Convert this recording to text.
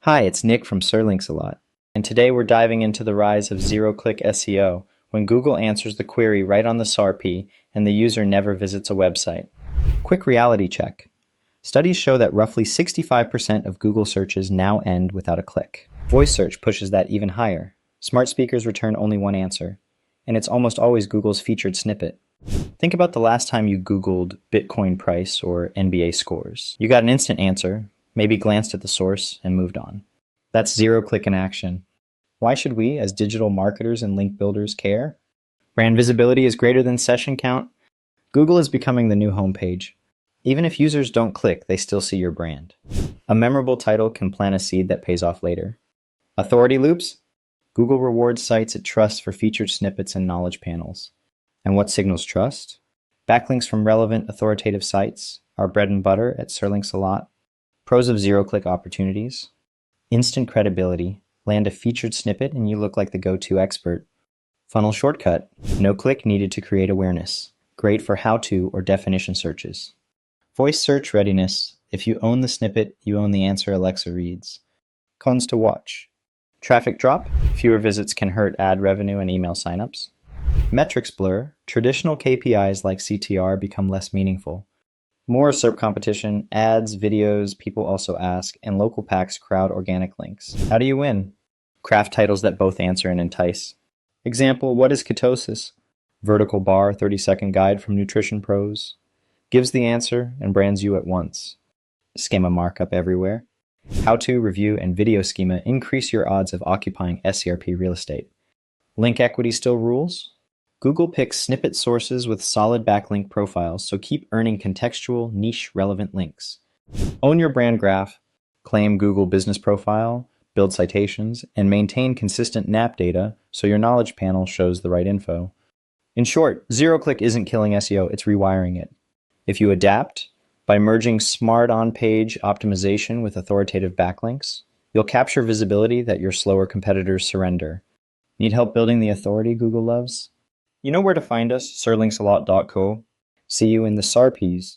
Hi, it's Nick from Sirlinks a lot, and today we're diving into the rise of Zero Click SEO, when Google answers the query right on the SARP and the user never visits a website. Quick reality check. Studies show that roughly 65% of Google searches now end without a click. Voice search pushes that even higher. Smart speakers return only one answer, and it's almost always Google's featured snippet. Think about the last time you Googled Bitcoin price or NBA scores. You got an instant answer, maybe glanced at the source, and moved on. That's zero click in action. Why should we, as digital marketers and link builders, care? Brand visibility is greater than session count. Google is becoming the new homepage. Even if users don't click, they still see your brand. A memorable title can plant a seed that pays off later. Authority loops? Google rewards sites it trusts for featured snippets and knowledge panels. And what signals trust? Backlinks from relevant authoritative sites, our bread and butter at Sirlinks a lot. Pros of zero-click opportunities. Instant credibility. Land a featured snippet and you look like the go-to expert. Funnel shortcut. No click needed to create awareness. Great for how-to or definition searches. Voice search readiness. If you own the snippet, you own the answer Alexa reads. Cons to watch. Traffic drop. Fewer visits can hurt ad revenue and email signups. Metrics blur. Traditional KPIs like CTR become less meaningful. More SERP competition, ads, videos, people also ask, and local packs crowd organic links. How do you win? Craft titles that both answer and entice. Example, what is ketosis? Vertical bar, 30-second guide from Nutrition Pros. Gives the answer and brands you at once. Schema markup everywhere. How-to, review, and video schema increase your odds of occupying SERP real estate. Link equity still rules? Google picks snippet sources with solid backlink profiles, so keep earning contextual, niche, relevant links. Own your brand graph, claim Google Business Profile, build citations, and maintain consistent NAP data so your knowledge panel shows the right info. In short, zero-click isn't killing SEO, it's rewiring it. If you adapt, by merging smart on-page optimization with authoritative backlinks, you'll capture visibility that your slower competitors surrender. Need help building the authority Google loves? You know where to find us, sirlinksalot.co. See you in the SARPs.